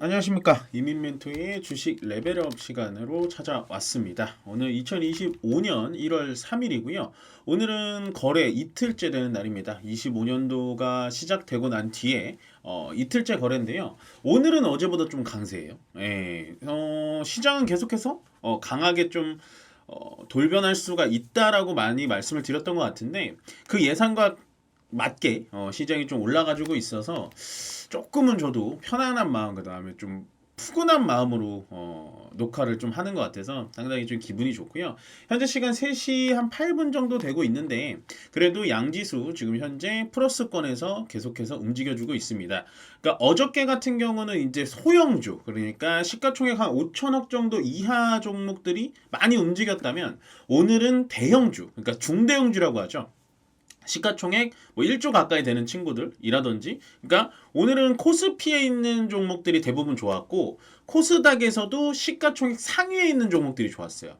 안녕하십니까. 이민멘토의 주식 레벨업 시간으로 찾아왔습니다. 오늘 2025년 1월 3일이고요. 오늘은 거래 이틀째 되는 날입니다. 25년도가 시작되고 난 뒤에 이틀째 거래인데요. 오늘은 어제보다 좀 강세예요. 예, 시장은 계속해서 강하게 좀 돌변할 수가 있다라고 많이 말씀을 드렸던 것 같은데 그 예상과 맞게 시장이 좀 올라가지고 있어서 조금은 저도 편안한 마음 그다음에 좀 푸근한 마음으로 녹화를 좀 하는 것 같아서 상당히 좀 기분이 좋고요. 현재 시간 3시 한 8분 정도 되고 있는데 그래도 양지수 지금 현재 플러스권에서 계속해서 움직여주고 있습니다. 그러니까 어저께 같은 경우는 이제 소형주 그러니까 시가총액 한 5천억 정도 이하 종목들이 많이 움직였다면 오늘은 대형주 그러니까 중대형주라고 하죠. 시가총액 뭐 1조 가까이 되는 친구들이라든지 그러니까 오늘은 코스피에 있는 종목들이 대부분 좋았고 코스닥에서도 시가총액 상위에 있는 종목들이 좋았어요.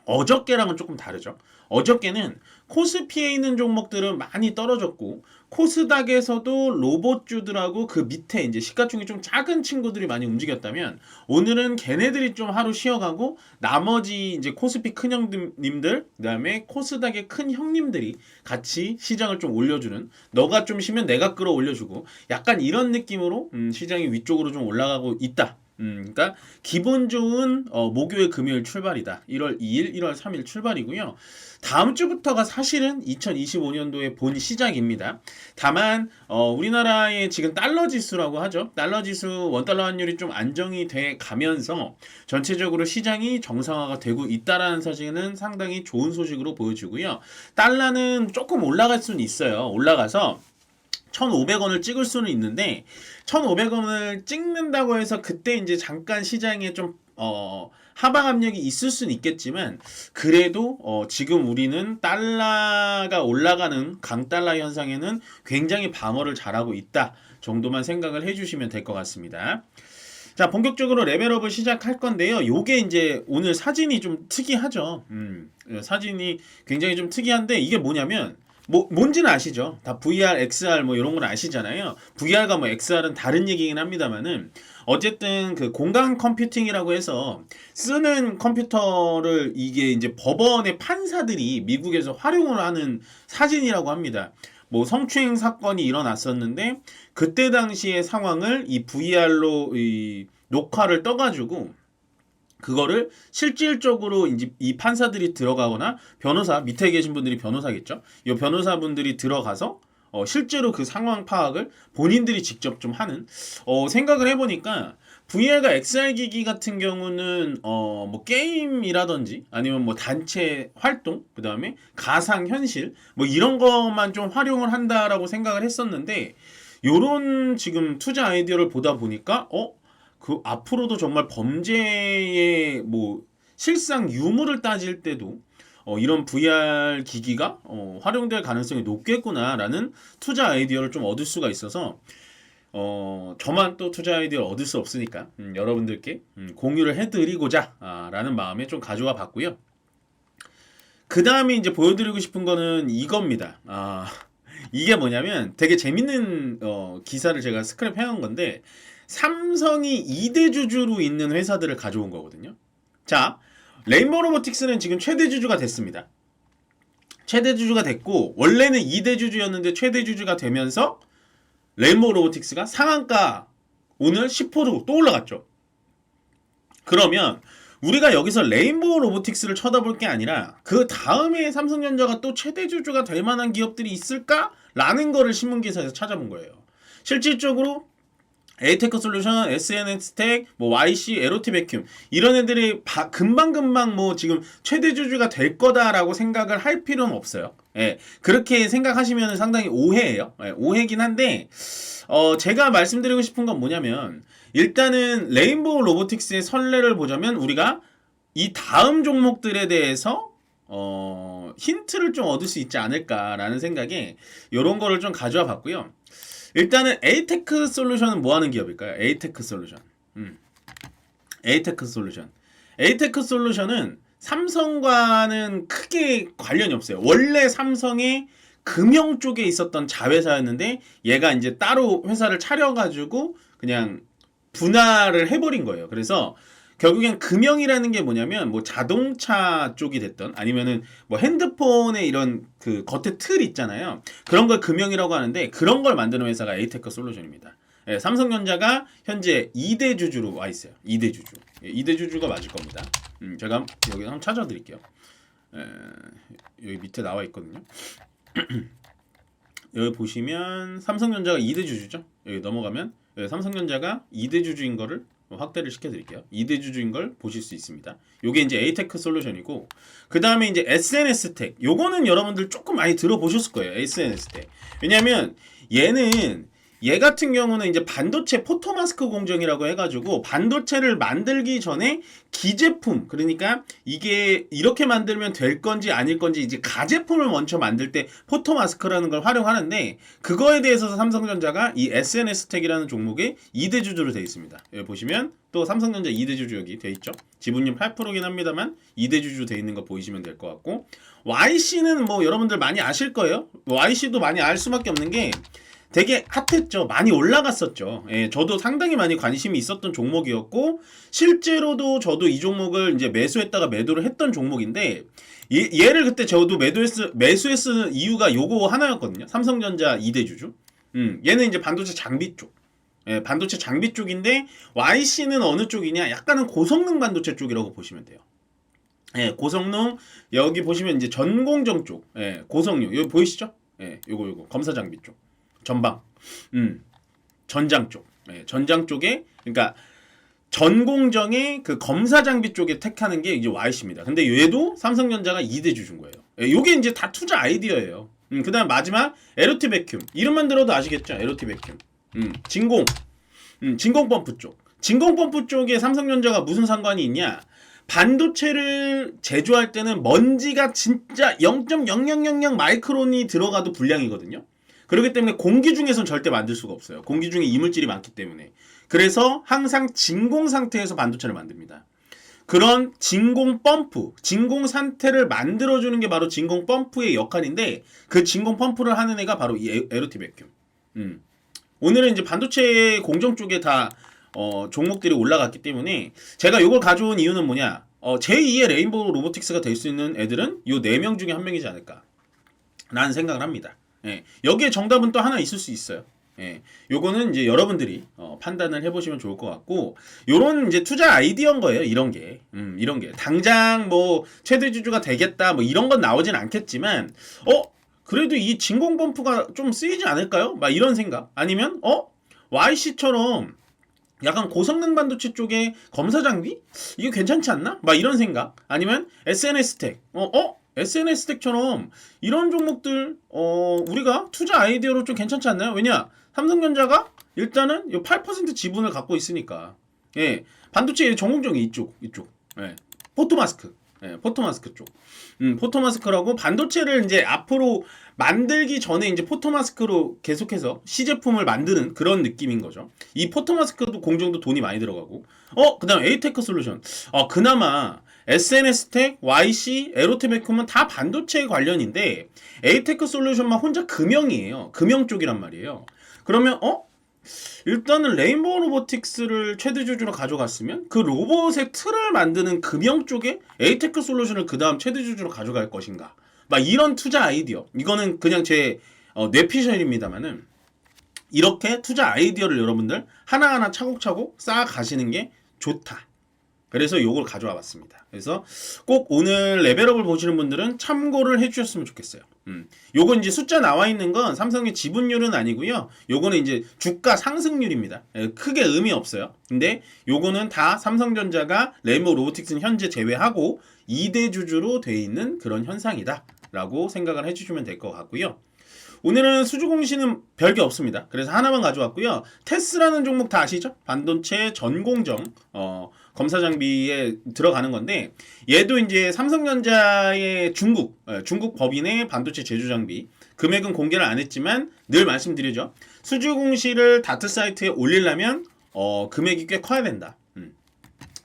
어저께랑은 조금 다르죠. 어저께는 코스피에 있는 종목들은 많이 떨어졌고 코스닥에서도 로봇주들하고 그 밑에 이제 시가총액이 좀 작은 친구들이 많이 움직였다면 오늘은 걔네들이 좀 하루 쉬어가고 나머지 이제 코스피 큰 형님들 그다음에 코스닥의 큰 형님들이 같이 시장을 좀 올려주는 너가 좀 쉬면 내가 끌어올려주고 약간 이런 느낌으로 시장이 위쪽으로 좀 올라가고 있다. 그러니까 기분 좋은 목요일 금요일 출발이다. 1월 2일, 1월 3일 출발이고요. 다음 주부터가 사실은 2025년도의 본 시작입니다. 다만 우리나라의 지금 달러 지수라고 하죠. 달러 지수 원달러 환율이 좀 안정이 돼 가면서 전체적으로 시장이 정상화가 되고 있다라는 사실은 상당히 좋은 소식으로 보여지고요. 달러는 조금 올라갈 수는 있어요. 올라가서 1,500원을 찍을 수는 있는데 1,500원을 찍는다고 해서 그때 이제 잠깐 시장에 좀 하방 압력이 있을 수는 있겠지만 그래도 지금 우리는 달러가 올라가는 강달러 현상에는 굉장히 방어를 잘하고 있다 정도만 생각을 해주시면 될 것 같습니다. 자, 본격적으로 레벨업을 시작할 건데요. 요게 이제 오늘 사진이 좀 특이하죠. 사진이 굉장히 좀 특이한데 이게 뭐냐면 뭔지는 아시죠? 다 VR, XR 뭐 이런 건 아시잖아요. VR과 뭐 XR은 다른 얘기긴 합니다만은 어쨌든 그 공간 컴퓨팅이라고 해서 쓰는 컴퓨터를 이게 이제 법원의 판사들이 미국에서 활용을 하는 사진이라고 합니다. 뭐 성추행 사건이 일어났었는데 그때 당시의 상황을 이 VR로 이 녹화를 떠가지고 그거를 실질적으로 이제 이 판사들이 들어가거나 변호사 밑에 계신 분들이 변호사겠죠. 이 변호사분들이 들어가서 실제로 그 상황 파악을 본인들이 직접 좀 하는 생각을 해보니까 VR과 XR 기기 같은 경우는 뭐 게임이라든지 아니면 뭐 단체 활동 그다음에 가상 현실 뭐 이런 것만 좀 활용을 한다라고 생각을 했었는데 요런 지금 투자 아이디어를 보다 보니까 그 앞으로도 정말 범죄의 뭐 실상 유무를 따질 때도 이런 VR 기기가 활용될 가능성이 높겠구나라는 투자 아이디어를 좀 얻을 수가 있어서 저만 또 투자 아이디어를 얻을 수 없으니까 여러분들께 공유를 해드리고자 라는 마음에 좀 가져와 봤고요. 그 다음에 이제 보여드리고 싶은 거는 이겁니다. 이게 뭐냐면 되게 재밌는 기사를 제가 스크랩 해온 건데 삼성이 2대 주주로 있는 회사들을 가져온 거거든요. 자, 레인보우 로보틱스는 지금 최대 주주가 됐습니다. 최대 주주가 됐고 원래는 2대 주주였는데 최대 주주가 되면서 레인보우 로보틱스가 상한가 오늘 10% 또 올라갔죠. 그러면 우리가 여기서 레인보우 로보틱스를 쳐다볼 게 아니라 그 다음에 삼성전자가 또 최대 주주가 될 만한 기업들이 있을까? 라는 거를 신문기사에서 찾아본 거예요. 실질적으로 에이테크 솔루션, SNS텍, 뭐 YC, 에로티 베큐 이런 애들이 금방금방 뭐 지금 최대 주주가 될 거다라고 생각을 할 필요는 없어요. 예, 그렇게 생각하시면 상당히 오해예요. 예, 오해긴 한데 제가 말씀드리고 싶은 건 뭐냐면 일단은 레인보우 로보틱스의 선례를 보자면 우리가 이 다음 종목들에 대해서 힌트를 좀 얻을 수 있지 않을까라는 생각에 이런 거를 좀 가져와 봤고요. 일단은 에이테크 솔루션은 뭐 하는 기업일까요? 에이테크 솔루션. 에이테크 솔루션. 에이테크 솔루션은 삼성과는 크게 관련이 없어요. 원래 삼성의 금융 쪽에 있었던 자회사였는데 얘가 이제 따로 회사를 차려가지고 그냥 분할을 해버린 거예요. 그래서 결국엔 금형이라는 게 뭐냐면 뭐 자동차 쪽이 됐던 아니면은 뭐 핸드폰의 이런 그 겉에 틀 있잖아요. 그런 걸 금형이라고 하는데 그런 걸 만드는 회사가 에이테크 솔루션입니다. 예, 삼성전자가 현재 2대 주주로 와 있어요. 2대 주주. 예, 2대 주주가 맞을 겁니다. 제가 여기 한번 찾아드릴게요. 여기 밑에 나와 있거든요. 여기 보시면 삼성전자가 2대 주주죠. 여기 넘어가면 삼성전자가 2대 주주인 거를 확대를 시켜드릴게요. 2대 주주인 걸 보실 수 있습니다. 요게 이제 에이테크 솔루션이고 그 다음에 이제 SNS텍 요거는 여러분들 조금 많이 들어보셨을 거예요. SNS텍 왜냐면 얘 같은 경우는 이제 반도체 포토마스크 공정이라고 해가지고 반도체를 만들기 전에 기제품 그러니까 이게 이렇게 만들면 될 건지 아닐 건지 이제 가제품을 먼저 만들 때 포토마스크라는 걸 활용하는데 그거에 대해서 삼성전자가 이 SNS텍이라는 종목에 2대 주주로 되어 있습니다. 여기 보시면 또 삼성전자 2대 주주 여기 되어 있죠. 지분율 8%긴 합니다만 2대 주주 되어 있는 거 보이시면 될 것 같고 YC는 뭐 여러분들 많이 아실 거예요. YC도 많이 알 수밖에 없는 게 되게 핫했죠. 많이 올라갔었죠. 예, 저도 상당히 많이 관심이 있었던 종목이었고 실제로도 저도 이 종목을 이제 매수했다가 매도를 했던 종목인데 얘를 그때 저도 매수했을 이유가 요거 하나였거든요. 삼성전자 2대 주주. 얘는 이제 반도체 장비 쪽. 예, 반도체 장비 쪽인데 YC는 어느 쪽이냐? 약간은 고성능 반도체 쪽이라고 보시면 돼요. 예, 고성능 여기 보시면 이제 전공정 쪽. 예, 고성능 여기 보이시죠? 예, 요거 검사 장비 쪽. 전방, 전장 쪽, 예, 전장 쪽에 그러니까 전공정의 그 검사 장비 쪽에 택하는 게 이제 YC입니다. 근데 얘도 삼성전자가 2대 주주인 거예요. 예, 요게 이제 다 투자 아이디어예요. 그다음 마지막 LOT 베큐 이름만 들어도 아시겠죠? LOT 베큐, 진공 펌프 쪽, 진공 펌프 쪽에 삼성전자가 무슨 상관이 있냐? 반도체를 제조할 때는 먼지가 진짜 0.0000 마이크론이 들어가도 불량이거든요. 그렇기 때문에 공기 중에선 절대 만들 수가 없어요. 공기 중에 이물질이 많기 때문에. 그래서 항상 진공 상태에서 반도체를 만듭니다. 그런 진공 펌프, 진공 상태를 만들어주는 게 바로 진공 펌프의 역할인데 그 진공 펌프를 하는 애가 바로 이 LOT 베큐. 오늘은 이제 반도체 공정 쪽에 다 종목들이 올라갔기 때문에 제가 이걸 가져온 이유는 뭐냐? 제2의 레인보우 로보틱스가 될 수 있는 애들은 이 4명 중에 한 명이지 않을까 라는 생각을 합니다. 예, 여기에 정답은 또 하나 있을 수 있어요. 예, 요거는 이제 여러분들이 판단을 해보시면 좋을 것 같고, 요런 이제 투자 아이디어인 거예요. 이런 게, 당장 뭐 최대 주주가 되겠다, 뭐 이런 건 나오진 않겠지만, 그래도 이 진공 펌프가 좀 쓰이지 않을까요? 막 이런 생각. 아니면 YC처럼 약간 고성능 반도체 쪽에 검사 장비? 이게 괜찮지 않나? 막 이런 생각. 아니면 SNS텍. SNS텍처럼 이런 종목들 우리가 투자 아이디어로 좀 괜찮지 않나요? 왜냐? 삼성전자가 일단은 8% 지분을 갖고 있으니까. 예. 반도체 전공정이 이쪽. 예. 포토마스크. 예, 포토마스크 쪽. 포토마스크라고 반도체를 이제 앞으로 만들기 전에 이제 포토마스크로 계속해서 시제품을 만드는 그런 느낌인 거죠. 이 포토마스크도 공정도 돈이 많이 들어가고. 그다음 에이테크 솔루션. 그나마 SNS텍, YC, 에로테메콤은 다 반도체 관련인데 에이테크 솔루션만 혼자 금형이에요. 금형 쪽이란 말이에요. 그러면 일단은 레인보우 로보틱스를 최대 주주로 가져갔으면 그 로봇의 틀을 만드는 금형 쪽에 에이테크 솔루션을 그 다음 최대 주주로 가져갈 것인가? 막 이런 투자 아이디어. 이거는 그냥 제 뇌피셜입니다만은 이렇게 투자 아이디어를 여러분들 하나하나 차곡차곡 쌓아 가시는 게 좋다. 그래서 요걸 가져와 봤습니다. 그래서 꼭 오늘 레벨업을 보시는 분들은 참고를 해주셨으면 좋겠어요. 요건 이제 숫자 나와 있는 건 삼성의 지분율은 아니고요. 요거는 이제 주가 상승률입니다. 크게 의미 없어요. 근데 요거는 다 삼성전자가 레인보우 로보틱스는 현재 제외하고 2대 주주로 돼 있는 그런 현상이다 라고 생각을 해주시면 될 것 같고요. 오늘은 수주 공시는 별게 없습니다. 그래서 하나만 가져왔고요. 테스라는 종목 다 아시죠? 반도체 전공정 검사 장비에 들어가는 건데 얘도 이제 삼성전자의 중국 법인의 반도체 제조 장비 금액은 공개를 안 했지만 늘 말씀드리죠. 수주 공시를 다트 사이트에 올리려면 금액이 꽤 커야 된다.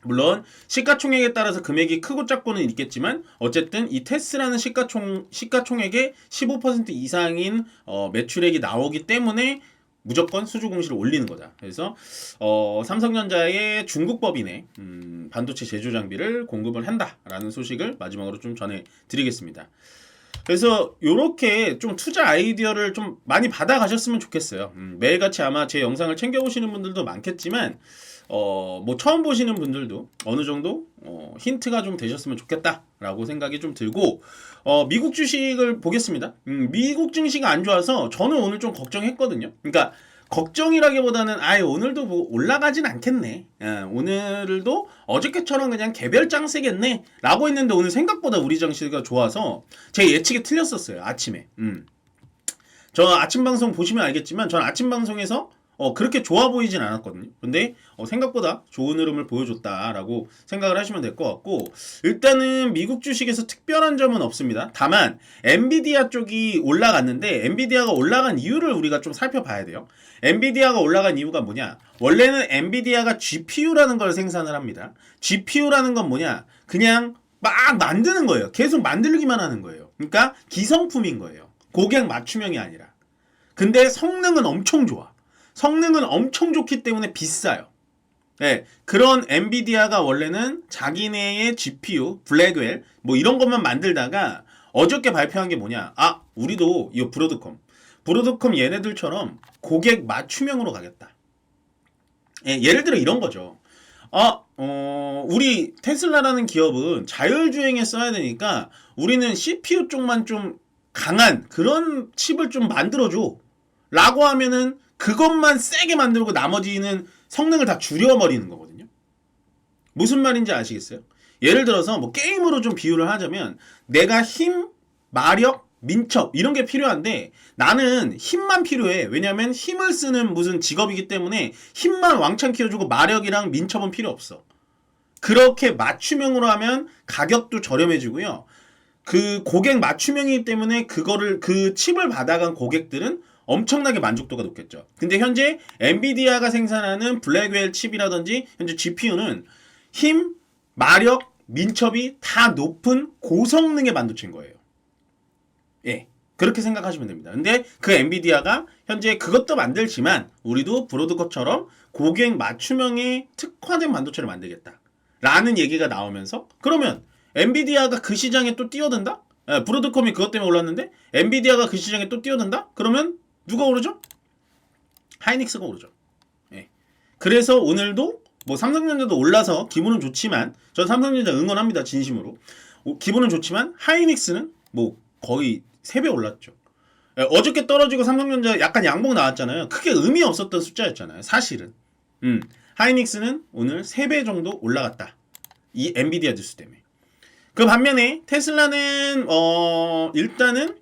물론 시가총액에 따라서 금액이 크고 작고는 있겠지만 어쨌든 이 테스라는 시가총액의 15% 이상인 매출액이 나오기 때문에 무조건 수주 공시를 올리는 거다. 그래서 삼성전자의 중국 법인에 반도체 제조 장비를 공급을 한다라는 소식을 마지막으로 좀 전해드리겠습니다. 그래서 요렇게 좀 투자 아이디어를 좀 많이 받아가셨으면 좋겠어요. 매일같이 아마 제 영상을 챙겨보시는 분들도 많겠지만 뭐 처음 보시는 분들도 어느 정도 힌트가 좀 되셨으면 좋겠다라고 생각이 좀 들고 미국 주식을 보겠습니다. 미국 증시가 안 좋아서 저는 오늘 좀 걱정했거든요. 그러니까 걱정이라기보다는 오늘도 뭐 올라가진 않겠네. 오늘도 어저께처럼 그냥 개별장 세겠네 라고 했는데 오늘 생각보다 우리 증시가 좋아서 제 예측이 틀렸었어요. 아침에. 저 아침 방송 보시면 알겠지만 전 아침 방송에서 그렇게 좋아 보이진 않았거든요. 근데 생각보다 좋은 흐름을 보여줬다라고 생각을 하시면 될 것 같고, 일단은 미국 주식에서 특별한 점은 없습니다. 다만 엔비디아 쪽이 올라갔는데 엔비디아가 올라간 이유를 우리가 좀 살펴봐야 돼요. 엔비디아가 올라간 이유가 뭐냐? 원래는 엔비디아가 GPU라는 걸 생산을 합니다. GPU라는 건 뭐냐? 그냥 막 만드는 거예요. 계속 만들기만 하는 거예요. 그러니까 기성품인 거예요. 고객 맞춤형이 아니라. 근데 성능은 엄청 좋아. 성능은 엄청 좋기 때문에 비싸요. 네, 그런 엔비디아가 원래는 자기네의 GPU, 블랙웰 뭐 이런 것만 만들다가 어저께 발표한 게 뭐냐? 우리도 이 브로드컴 얘네들처럼 고객 맞춤형으로 가겠다. 예를 들어 이런 거죠. 우리 테슬라라는 기업은 자율주행에 써야 되니까 우리는 CPU 쪽만 좀 강한 그런 칩을 좀 만들어줘. 라고 하면은 그것만 세게 만들고 나머지는 성능을 다 줄여버리는 거거든요. 무슨 말인지 아시겠어요? 예를 들어서 뭐 게임으로 좀 비유를 하자면 내가 힘, 마력, 민첩 이런 게 필요한데 나는 힘만 필요해. 왜냐면 힘을 쓰는 무슨 직업이기 때문에 힘만 왕창 키워주고 마력이랑 민첩은 필요 없어. 그렇게 맞춤형으로 하면 가격도 저렴해지고요. 그 고객 맞춤형이기 때문에 그 칩을 받아간 고객들은 엄청나게 만족도가 높겠죠. 근데 현재 엔비디아가 생산하는 블랙웰 칩이라든지 현재 GPU는 힘, 마력, 민첩이 다 높은 고성능의 반도체인 거예요. 예, 그렇게 생각하시면 됩니다. 근데 그 엔비디아가 현재 그것도 만들지만 우리도 브로드컴처럼 고객 맞춤형의 특화된 반도체를 만들겠다 라는 얘기가 나오면서 그러면 엔비디아가 그 시장에 또 뛰어든다? 브로드컴이 그것 때문에 올랐는데 엔비디아가 그 시장에 또 뛰어든다? 그러면 누가 오르죠? 하이닉스가 오르죠. 예. 그래서 오늘도 뭐 삼성전자도 올라서 기분은 좋지만 전 삼성전자 응원합니다. 진심으로. 기분은 좋지만 하이닉스는 뭐 거의 3배 올랐죠. 예, 어저께 떨어지고 삼성전자 약간 양봉 나왔잖아요. 크게 의미 없었던 숫자였잖아요. 사실은. 하이닉스는 오늘 3배 정도 올라갔다. 이 엔비디아 뉴스 때문에. 그 반면에 테슬라는 일단은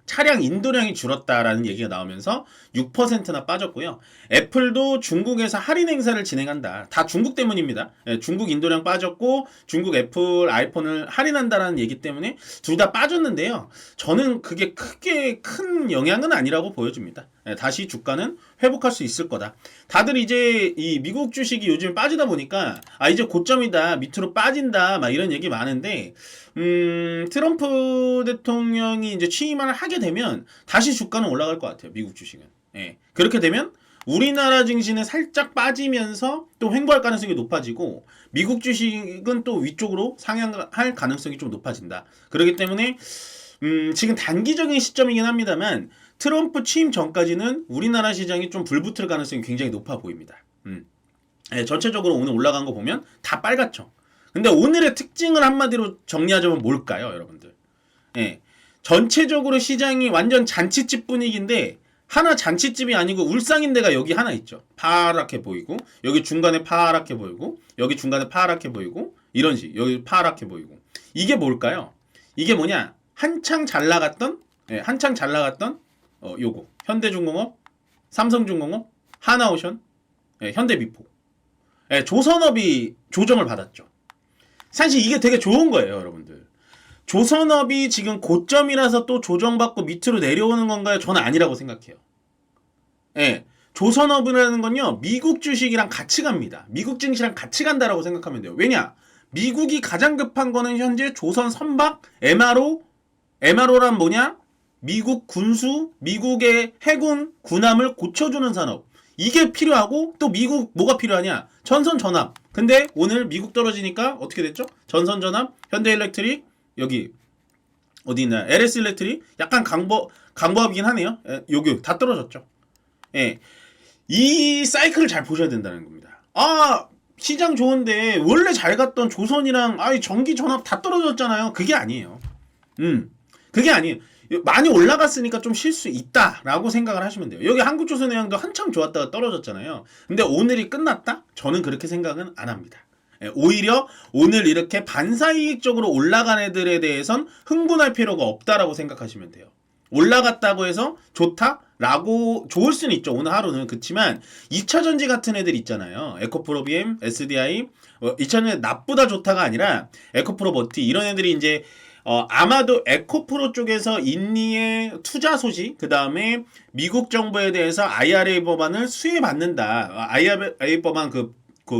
차량 인도량이 줄었다라는 얘기가 나오면서 6%나 빠졌고요. 애플도 중국에서 할인 행사를 진행한다. 다 중국 때문입니다. 중국 인도량 빠졌고 중국 애플 아이폰을 할인한다라는 얘기 때문에 둘 다 빠졌는데요. 저는 그게 크게 큰 영향은 아니라고 보여집니다. 다시 주가는 회복할 수 있을 거다. 다들 이제 이 미국 주식이 요즘 빠지다 보니까 이제 고점이다, 밑으로 빠진다 막 이런 얘기 많은데 트럼프 대통령이 이제 취임을 하게 되면 다시 주가는 올라갈 것 같아요. 미국 주식은. 예. 그렇게 되면 우리나라 증시는 살짝 빠지면서 또 횡보할 가능성이 높아지고 미국 주식은 또 위쪽으로 상향할 가능성이 좀 높아진다. 그렇기 때문에 지금 단기적인 시점이긴 합니다만 트럼프 취임 전까지는 우리나라 시장이 좀 불붙을 가능성이 굉장히 높아 보입니다. 예, 전체적으로 오늘 올라간 거 보면 다 빨갛죠. 근데 오늘의 특징을 한마디로 정리하자면 뭘까요, 여러분들? 예, 전체적으로 시장이 완전 잔치집 분위기인데 하나 잔치집이 아니고 울상인데가 여기 하나 있죠. 파랗게 보이고 여기 중간에 파랗게 보이고 여기 중간에 파랗게 보이고 이런 식 여기 파랗게 보이고 이게 뭘까요? 이게 뭐냐? 한창 잘 나갔던 요거 현대중공업, 삼성중공업, 하나오션, 현대미포, 조선업이 조정을 받았죠. 사실 이게 되게 좋은 거예요, 여러분들. 조선업이 지금 고점이라서 또 조정받고 밑으로 내려오는 건가요? 저는 아니라고 생각해요. 조선업이라는 건요, 미국 주식이랑 같이 갑니다. 미국 증시랑 같이 간다라고 생각하면 돼요. 왜냐? 미국이 가장 급한 거는 현재 조선 선박 MRO란 뭐냐? 미국 군수, 미국의 해군, 군함을 고쳐주는 산업. 이게 필요하고 또 미국 뭐가 필요하냐? 전선전압. 근데 오늘 미국 떨어지니까 어떻게 됐죠? 전선전압, 현대일렉트릭, 여기 어디 있나? LS 일렉트릭 약간 강보합이긴 하네요. 여기 다 떨어졌죠. 예. 이 사이클을 잘 보셔야 된다는 겁니다. 아, 시장 좋은데 원래 잘 갔던 조선이랑 전기 전압 다 떨어졌잖아요. 그게 아니에요. 그게 아니에요. 많이 올라갔으니까 좀 쉴 수 있다라고 생각을 하시면 돼요. 여기 한국조선해양도 한참 좋았다가 떨어졌잖아요. 근데 오늘이 끝났다? 저는 그렇게 생각은 안 합니다. 오히려 오늘 이렇게 반사이익적으로 올라간 애들에 대해선 흥분할 필요가 없다라고 생각하시면 돼요. 올라갔다고 해서 좋다라고 좋을 수는 있죠. 오늘 하루는. 그렇지만 2차전지 같은 애들 있잖아요. 에코프로비엠, SDI 2차전지 나쁘다 좋다가 아니라 에코프로버티 이런 애들이 이제 아마도 에코프로 쪽에서 인리의 투자 소식, 그 다음에 미국 정부에 대해서 IRA 법안을 수혜받는다. IRA 법안 그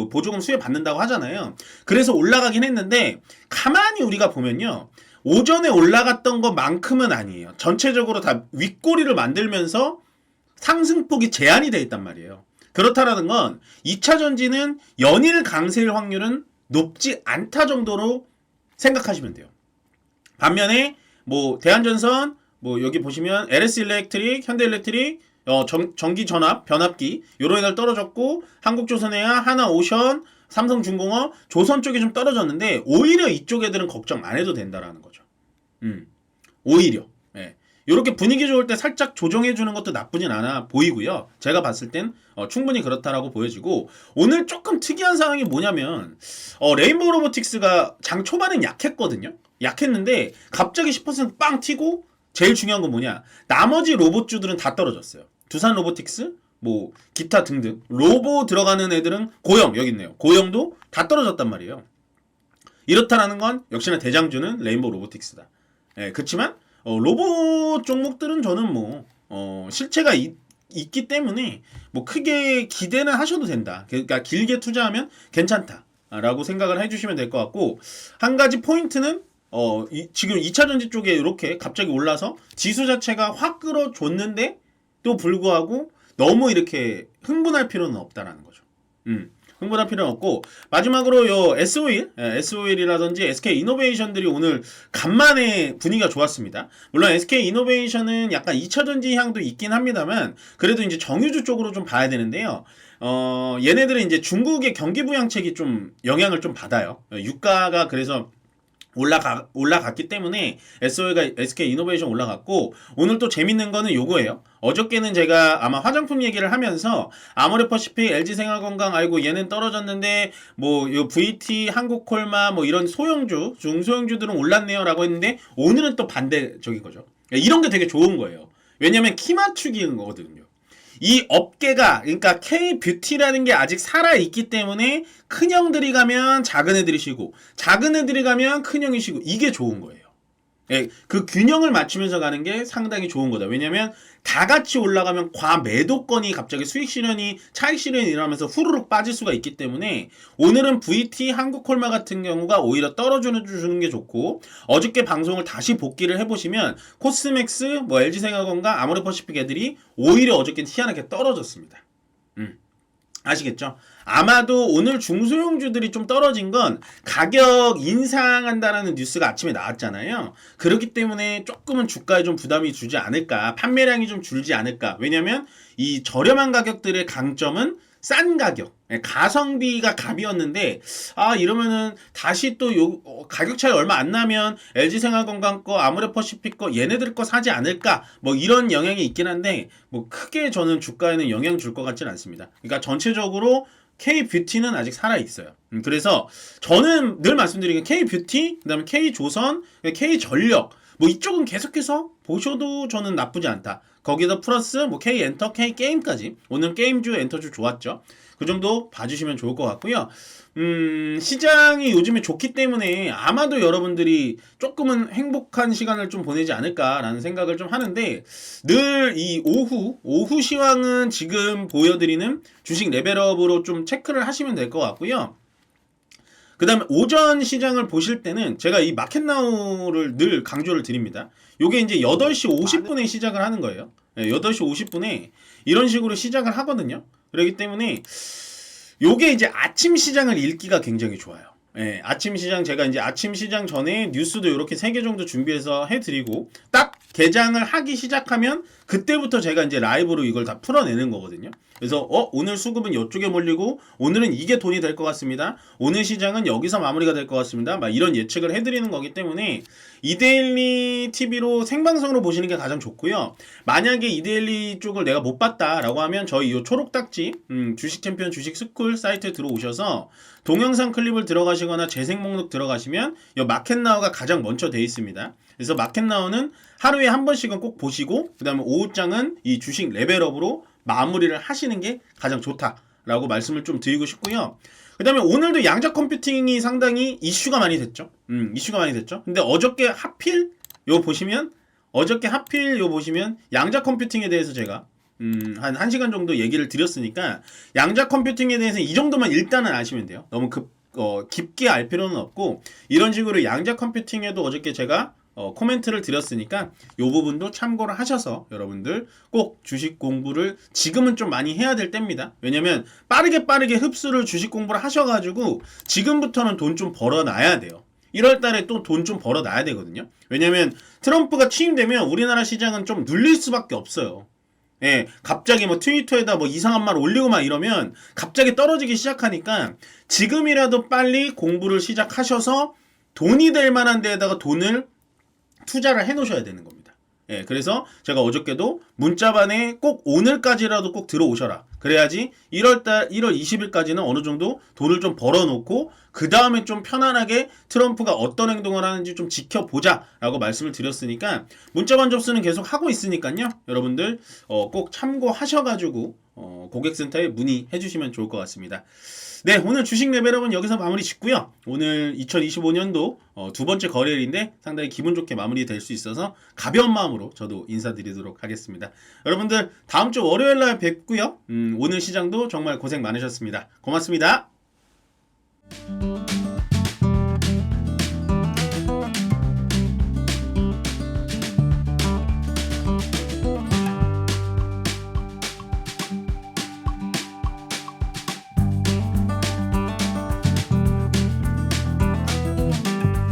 보조금 수혜받는다고 하잖아요. 그래서 올라가긴 했는데, 가만히 우리가 보면요. 오전에 올라갔던 것만큼은 아니에요. 전체적으로 다 윗꼬리를 만들면서 상승폭이 제한이 돼 있단 말이에요. 그렇다라는 건 2차 전지는 연일 강세일 확률은 높지 않다 정도로 생각하시면 돼요. 반면에 뭐 대한전선, 뭐 여기 보시면 LS 일렉트릭, 현대일렉트릭, 전기 전압, 변압기 요런 애들 떨어졌고, 한국조선해양, 하나오션, 삼성중공업, 조선 쪽이 좀 떨어졌는데 오히려 이쪽 애들은 걱정 안 해도 된다라는 거죠. 오히려 이렇게 분위기 좋을 때 살짝 조정해 주는 것도 나쁘진 않아 보이고요. 제가 봤을 땐 충분히 그렇다라고 보여지고, 오늘 조금 특이한 상황이 뭐냐면 레인보우 로보틱스가 장 초반엔 약했거든요. 약했는데 갑자기 10%빵 튀고, 제일 중요한 건 뭐냐, 나머지 로봇주들은 다 떨어졌어요. 두산 로보틱스, 뭐 기타 등등 로보 들어가는 애들은, 고영 여기 있네요. 고영도 다 떨어졌단 말이에요. 이렇다라는 건 역시나 대장주는 레인보우 로보틱스다. 그렇지만 로봇 종목들은 저는 뭐 실체가 있기 때문에 뭐 크게 기대는 하셔도 된다. 그러니까 길게 투자하면 괜찮다라고 생각을 해주시면 될 것 같고, 한 가지 포인트는 지금 2차전지 쪽에 이렇게 갑자기 올라서 지수 자체가 확 끌어줬는데 또 불구하고 너무 이렇게 흥분할 필요는 없다라는 거죠. 흥분할 필요는 없고, 마지막으로 요 SO일이라든지 SK이노베이션들이 오늘 간만에 분위기가 좋았습니다. 물론 SK이노베이션은 약간 2차전지 향도 있긴 합니다만, 그래도 이제 정유주 쪽으로 좀 봐야 되는데요. 얘네들은 이제 중국의 경기 부양책이 좀 영향을 좀 받아요. 유가가 그래서 올라갔기 때문에 SK이노베이션 올라갔고, 오늘 또 재밌는 거는 요거예요. 어저께는 제가 아마 화장품 얘기를 하면서 아모레퍼시픽, LG생활건강, 아이고 얘는 떨어졌는데 뭐 요 VT, 한국콜마 뭐 이런 소형주, 중소형주들은 올랐네요 라고 했는데, 오늘은 또 반대적인 거죠. 이런 게 되게 좋은 거예요. 왜냐면 키 맞추기인 거거든요. 이 업계가, 그러니까 K뷰티라는 게 아직 살아있기 때문에 큰 형들이 가면 작은 애들이 쉬고, 작은 애들이 가면 큰 형이 쉬고, 이게 좋은 거예요. 그 균형을 맞추면서 가는 게 상당히 좋은 거다. 왜냐면 다 같이 올라가면 과매도권이 갑자기 수익 실현이, 차익 실현이 일어나면서 후루룩 빠질 수가 있기 때문에, 오늘은 VT, 한국콜마 같은 경우가 오히려 떨어주는 게 좋고, 어저께 방송을 다시 복기를 해보시면 코스맥스, 뭐 LG생활건강, 아모레퍼시픽 애들이 오히려 어저께는 희한하게 떨어졌습니다. 아시겠죠? 아마도 오늘 중소형주들이 좀 떨어진 건 가격 인상한다라는 뉴스가 아침에 나왔잖아요. 그렇기 때문에 조금은 주가에 좀 부담이 주지 않을까, 판매량이 좀 줄지 않을까. 왜냐면 이 저렴한 가격들의 강점은 싼 가격, 가성비가 갑이었는데, 이러면은 다시 또 가격 차이 얼마 안 나면 LG생활건강 거, 아모레퍼시픽 거, 얘네들 거 사지 않을까, 뭐 이런 영향이 있긴 한데, 뭐 크게 저는 주가에는 영향 줄 것 같지는 않습니다. 그러니까 전체적으로 K뷰티는 아직 살아있어요. 그래서 저는 늘 말씀드리는 게 K뷰티, 그 다음에 K조선, K전력, 뭐 이쪽은 계속해서 보셔도 저는 나쁘지 않다. 거기다 플러스 뭐 K엔터, K게임까지. 오늘 게임주, 엔터주 좋았죠. 그 정도 봐주시면 좋을 것 같고요. 시장이 요즘에 좋기 때문에 아마도 여러분들이 조금은 행복한 시간을 좀 보내지 않을까라는 생각을 좀 하는데, 늘 이 오후 시황은 지금 보여드리는 주식 레벨업으로 좀 체크를 하시면 될 것 같고요. 그 다음에 오전 시장을 보실 때는 제가 이 마켓나우를 늘 강조를 드립니다. 요게 이제 8시 50분에 시작을 하는 거예요. 8시 50분에 이런 식으로 시작을 하거든요. 그렇기 때문에 요게 이제 아침 시장을 읽기가 굉장히 좋아요. 아침 시장 제가 이제 아침 시장 전에 뉴스도 이렇게 3개 정도 준비해서 해드리고 딱 개장을 하기 시작하면 그때부터 제가 이제 라이브로 이걸 다 풀어내는 거거든요. 그래서 오늘 수급은 이쪽에 몰리고 오늘은 이게 돈이 될 것 같습니다. 오늘 시장은 여기서 마무리가 될 것 같습니다. 막 이런 예측을 해드리는 거기 때문에 이데일리 TV로 생방송으로 보시는 게 가장 좋고요. 만약에 이데일리 쪽을 내가 못 봤다라고 하면 저희 이 초록딱지 주식 챔피언 주식 스쿨 사이트에 들어오셔서 동영상 클립을 들어가시거나 재생 목록 들어가시면 이 마켓나우가 가장 먼저 돼 있습니다. 그래서 마켓나우는 하루에 한 번씩은 꼭 보시고 그 다음에 오후장은 이 주식 레벨업으로 마무리를 하시는 게 가장 좋다라고 말씀을 좀 드리고 싶고요. 그 다음에 오늘도 양자 컴퓨팅이 상당히 이슈가 많이 됐죠. 이슈가 많이 됐죠. 근데 어저께 하필 요 보시면 양자 컴퓨팅에 대해서 제가 한 1시간 정도 얘기를 드렸으니까 양자 컴퓨팅에 대해서 이 정도만 일단은 아시면 돼요. 너무 깊게 알 필요는 없고 이런 식으로 양자 컴퓨팅에도 어저께 제가 코멘트를 드렸으니까 이 부분도 참고를 하셔서 여러분들 꼭 주식 공부를 지금은 좀 많이 해야 될 때입니다. 왜냐면 빠르게 흡수를 주식 공부를 하셔가지고 지금부터는 돈 좀 벌어놔야 돼요. 1월 달에 또 돈 좀 벌어놔야 되거든요. 왜냐면 트럼프가 취임되면 우리나라 시장은 좀 눌릴 수밖에 없어요. 갑자기 뭐 트위터에다 뭐 이상한 말 올리고 막 이러면 갑자기 떨어지기 시작하니까 지금이라도 빨리 공부를 시작하셔서 돈이 될 만한 데에다가 돈을 투자를 해 놓으셔야 되는 겁니다. 그래서 제가 어저께도 문자반에 꼭 오늘까지라도 꼭 들어오셔라. 그래야지 1월 20일까지는 어느 정도 돈을 좀 벌어놓고 그 다음에 좀 편안하게 트럼프가 어떤 행동을 하는지 좀 지켜보자 라고 말씀을 드렸으니까 문자반 접수는 계속 하고 있으니까요. 여러분들 꼭 참고하셔가지고 고객센터에 문의해 주시면 좋을 것 같습니다. 네, 오늘 주식 레벨업은 여기서 마무리 짓고요. 오늘 2025년도 두 번째 거래일인데 상당히 기분 좋게 마무리될 수 있어서 가벼운 마음으로 저도 인사드리도록 하겠습니다. 여러분들 다음 주 월요일 날 뵙고요. 오늘 시장도 정말 고생 많으셨습니다. 고맙습니다.